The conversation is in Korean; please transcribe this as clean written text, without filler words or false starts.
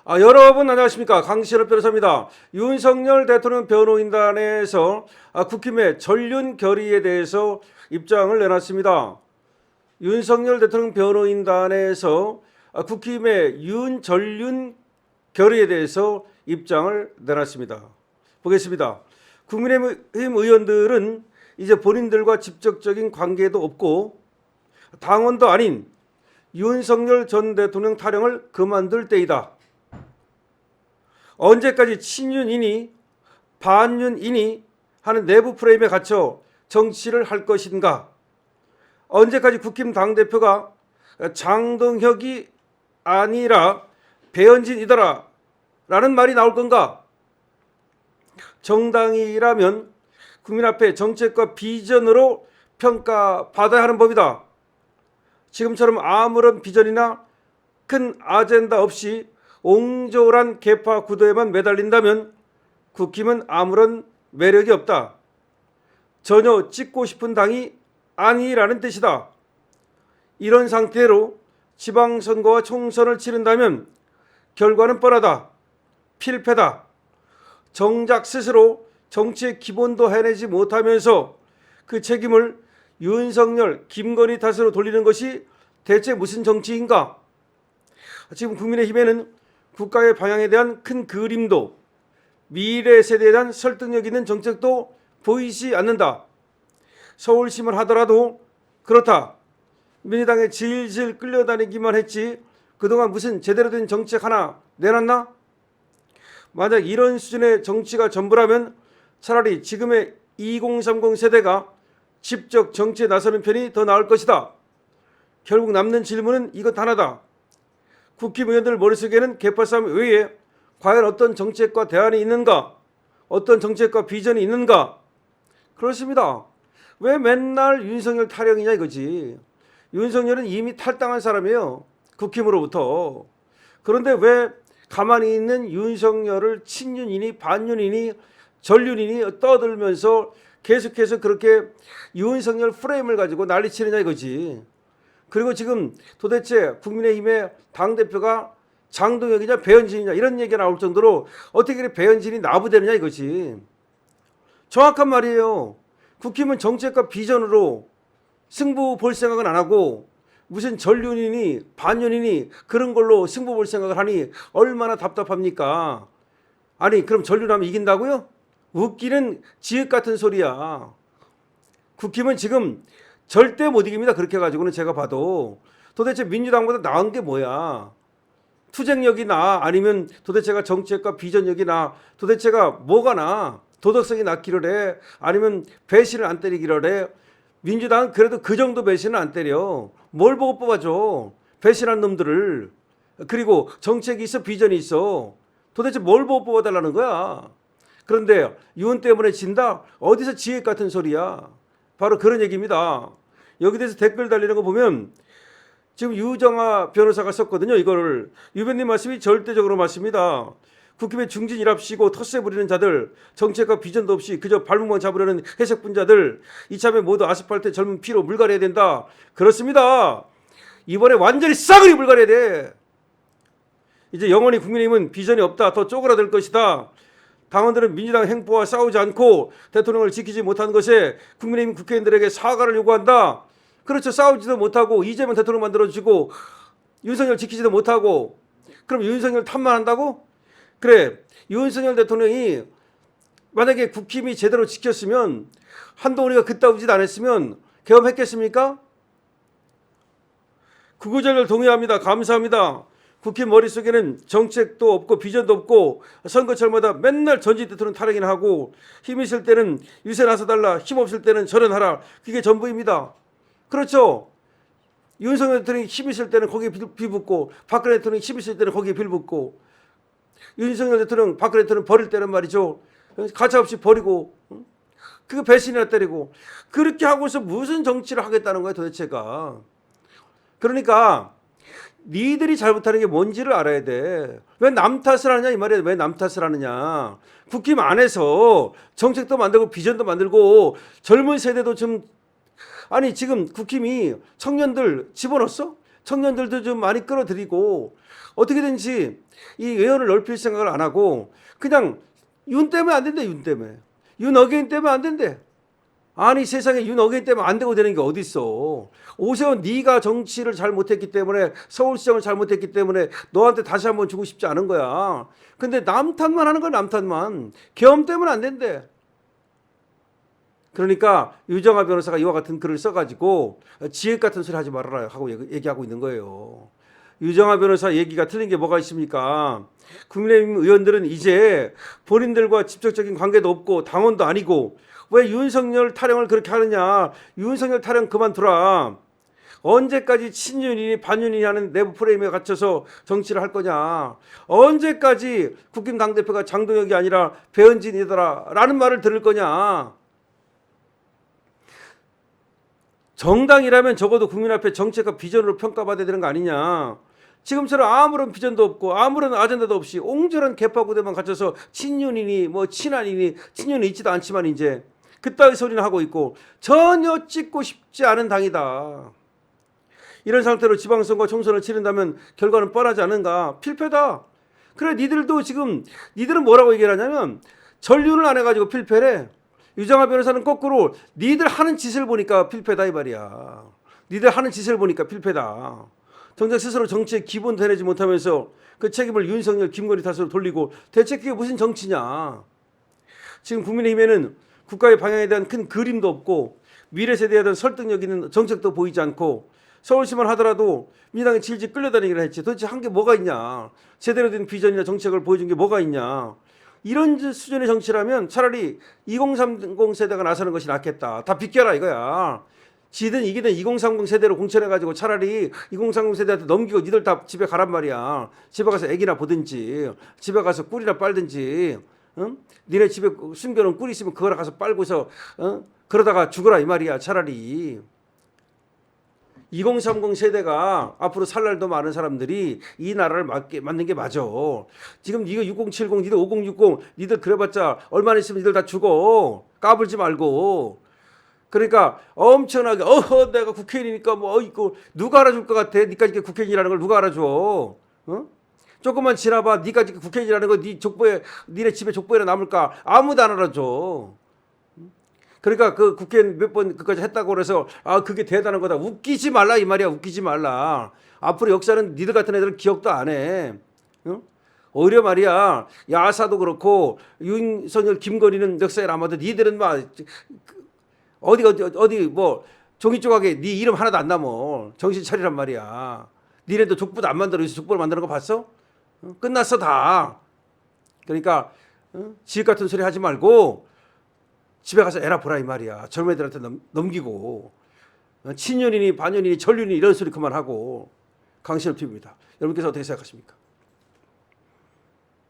여러분 안녕하십니까, 강신업 변호사입니다. 윤석열 대통령 변호인단에서 국힘의 전륜 결의에 대해서 입장을 내놨습니다. 윤석열 대통령 변호인단에서 국힘의 윤전륜 결의에 대해서 입장을 내놨습니다. 보겠습니다. 국민의힘 의원들은 이제 본인들과 직접적인 관계도 없고 당원도 아닌 윤석열 전 대통령 타령을 그만둘 때이다. 언제까지 친윤이니 반윤이니 하는 내부 프레임에 갇혀 정치를 할 것인가? 언제까지 국힘 당대표가 장동혁이 아니라 배현진이더라 라는 말이 나올 건가? 정당이라면 국민 앞에 정책과 비전으로 평가받아야 하는 법이다. 지금처럼 아무런 비전이나 큰 아젠다 없이 옹졸한 계파 구도에만 매달린다면 국힘은 아무런 매력이 없다. 전혀 찍고 싶은 당이 아니라는 뜻이다. 이런 상태로 지방선거와 총선을 치른다면 결과는 뻔하다. 필패다. 정작 스스로 정치의 기본도 해내지 못하면서 그 책임을 윤석열, 김건희 탓으로 돌리는 것이 대체 무슨 정치인가? 지금 국민의힘에는 국가의 방향에 대한 큰 그림도 미래 세대에 대한 설득력 있는 정책도 보이지 않는다. 서울시만 하더라도 그렇다. 민주당에 질질 끌려다니기만 했지 그동안 무슨 제대로 된 정책 하나 내놨나? 만약 이런 수준의 정치가 전부라면 차라리 지금의 2030 세대가 직접 정치에 나서는 편이 더 나을 것이다. 결국 남는 질문은 이것 하나다. 국힘 의원들 머릿속에는 계파 싸움 외에 과연 어떤 정책과 대안이 있는가? 어떤 정책과 비전이 있는가? 그렇습니다. 왜 맨날 윤석열 타령이냐 이거지. 윤석열은 이미 탈당한 사람이에요. 국힘으로부터. 그런데 왜 가만히 있는 윤석열을 친윤이니 반윤이니 전륜이니 떠들면서 계속해서 그렇게 윤석열 프레임을 가지고 난리치느냐 이거지. 그리고 지금 도대체 국민의힘의 당대표가 장동혁이냐 배현진이냐 이런 얘기가 나올 정도로 어떻게 배현진이 나부되느냐 이거지. 정확한 말이에요. 국힘은 정책과 비전으로 승부 볼 생각은 안 하고 무슨 전륜이니 반윤이니 그런 걸로 승부 볼 생각을 하니 얼마나 답답합니까? 아니 그럼 전륜하면 이긴다고요? 웃기는 지읒 같은 소리야. 국힘은 지금 절대 못 이깁니다. 그렇게 해가지고는 제가 봐도. 도대체 민주당보다 나은 게 뭐야? 투쟁력이 나? 아니면 도대체가 정책과 비전력이 나? 도대체가 뭐가 나? 도덕성이 낮기를 해? 아니면 배신을 안 때리기를 해? 민주당은 그래도 그 정도 배신은 안 때려. 뭘 보고 뽑아줘? 배신한 놈들을. 그리고 정책이 있어 비전이 있어. 도대체 뭘 보고 뽑아달라는 거야? 그런데 윤 때문에 진다? 어디서 지읒 같은 소리야? 바로 그런 얘기입니다. 여기 대해서 댓글 달리는 거 보면 지금 유정아 변호사가 썼거든요. 이거를 유변님 말씀이 절대적으로 맞습니다. 국힘의 중진일합시고 텃세 부리는 자들, 정책과 비전도 없이 그저 발목만 잡으려는 해석분자들, 이참에 모두 아스팔트에 젊은 피로 물갈해야 된다. 그렇습니다. 이번에 완전히 싸그리 물갈해야 돼. 이제 영원히 국민의힘은 비전이 없다. 더 쪼그라들 것이다. 당원들은 민주당 행보와 싸우지 않고 대통령을 지키지 못한 것에 국민의힘 국회의원들에게 사과를 요구한다. 그렇죠. 싸우지도 못하고 이재명 대통령 만들어주고 윤석열 지키지도 못하고 그럼 윤석열 탓만 한다고? 그래. 윤석열 대통령이 만약에 국힘이 제대로 지켰으면 한동훈이가 그따위 짓 안 했으면 계엄했겠습니까? 구구절절 동의합니다. 감사합니다. 국힘 머릿속에는 정책도 없고 비전도 없고 선거철마다 맨날 전직 대통령 타령이나 하고 힘 있을 때는 유세 나서달라 힘 없을 때는 절연하라 그게 전부입니다. 그렇죠. 윤석열 대통령이 힘 있을 때는 거기에 빌붙고 박근혜 대통령이 힘 있을 때는 거기에 빌붙고 윤석열 대통령 박근혜 대통령 버릴 때는 말이죠. 가차없이 버리고 그거 배신이나 때리고 그렇게 하고서 무슨 정치를 하겠다는 거야 도대체가. 그러니까 니들이 잘못하는 게 뭔지를 알아야 돼. 왜 남 탓을 하느냐 이 말이야. 왜 남 탓을 하느냐. 국힘 안에서 정책도 만들고 비전도 만들고 젊은 세대도 좀 아니 지금 국힘이 청년들 집어넣었어? 청년들도 좀 많이 끌어들이고 어떻게든지 이 외연을 넓힐 생각을 안 하고 그냥 윤 때문에 안 된대. 윤 때문에. 윤 어게인 때문에 안 된대. 아니 세상에 윤 어게인 때문에 안 되고 되는 게 어딨어. 오세훈 네가 정치를 잘 못했기 때문에 서울시장을 잘 못했기 때문에 너한테 다시 한번 주고 싶지 않은 거야. 근데 남탓만 하는 거야. 남탓만. 계엄 때문에 안 된대. 그러니까 유정아 변호사가 이와 같은 글을 써가지고 지읒 같은 소리 하지 말아라 하고 얘기하고 있는 거예요. 유정아 변호사 얘기가 틀린 게 뭐가 있습니까? 국민의힘 의원들은 이제 본인들과 직접적인 관계도 없고 당원도 아니고 왜 윤석열 타령을 그렇게 하느냐. 윤석열 타령 그만두라. 언제까지 친윤이니 반윤이니 하는 내부 프레임에 갇혀서 정치를 할 거냐. 언제까지 국힘 당대표가 장동혁이 아니라 배현진이더라 라는 말을 들을 거냐. 정당이라면 적어도 국민 앞에 정책과 비전으로 평가받아야 되는 거 아니냐. 지금처럼 아무런 비전도 없고 아무런 아젠다도 없이 옹졸한 개파구대만 갖춰서 친윤이니 뭐 친한이니 친윤이 있지도 않지만 이제 그따위 소리는 하고 있고 전혀 찍고 싶지 않은 당이다. 이런 상태로 지방선거 총선을 치른다면 결과는 뻔하지 않은가. 필패다. 그래 니들도 지금 니들은 뭐라고 얘기를 하냐면 전륜을 안 해가지고 필패래. 유정아 변호사는 거꾸로 니들 하는 짓을 보니까 필패다 이 말이야. 니들 하는 짓을 보니까 필패다. 정작 스스로 정치의 기본 되내지 못하면서 그 책임을 윤석열, 김건희 탓으로 돌리고 대체 그게 무슨 정치냐. 지금 국민의힘에는 국가의 방향에 대한 큰 그림도 없고 미래 세대에 대한 설득력 있는 정책도 보이지 않고 서울시만 하더라도 민당에 질질 끌려다니기를 했지. 도대체 한 게 뭐가 있냐. 제대로 된 비전이나 정책을 보여준 게 뭐가 있냐. 이런 수준의 정치라면 차라리 2030 세대가 나서는 것이 낫겠다. 다 비껴라 이거야. 지든 이기든 2030 세대로 공천해가지고 차라리 2030 세대한테 넘기고 니들 다 집에 가란 말이야. 집에 가서 애기나 보든지 집에 가서 꿀이나 빨든지 응? 니네 집에 숨겨놓은 꿀 있으면 그거나 가서 빨고서 그러다가 죽어라 이 말이야. 차라리 2030 세대가 앞으로 살 날도 많은 사람들이 이 나라를 맞는 게 맞아. 지금 이거 6070, 니들 5060, 니들 그래봤자 얼마나 있으면 니들 다 죽어. 까불지 말고. 그러니까 엄청나게 내가 국회의원이니까 뭐 있고 누가 알아줄 것 같아? 니까지 국회의원이라는 걸 누가 알아줘? 조금만 지나봐. 니까지 국회의원이라는 거 니 족보에 니네 집에 족보에 남을까? 아무도 안 알아줘. 그러니까 그 국회의원 몇 번 그까지 했다고 그래서 그게 대단한 거다. 웃기지 말라 이 말이야. 웃기지 말라. 앞으로 역사는 니들 같은 애들은 기억도 안 해. 오히려 말이야. 야사도 그렇고 윤석열, 김건희는 역사에 남아도 니들은 막 어디 뭐 종이 조각에 네 이름 하나도 안 남어. 정신 차리란 말이야. 니네도 족보도 안 만들어. 족보를 만드는 거 봤어? 끝났어 다. 그러니까 지읒 같은 소리 하지 말고 집에 가서 애나 보라 이 말이야. 젊은 애들한테 넘기고 친윤이니 반윤이니 전륜이니 이런 소리 그만하고. 강신업 TV입니다. 여러분께서 어떻게 생각하십니까?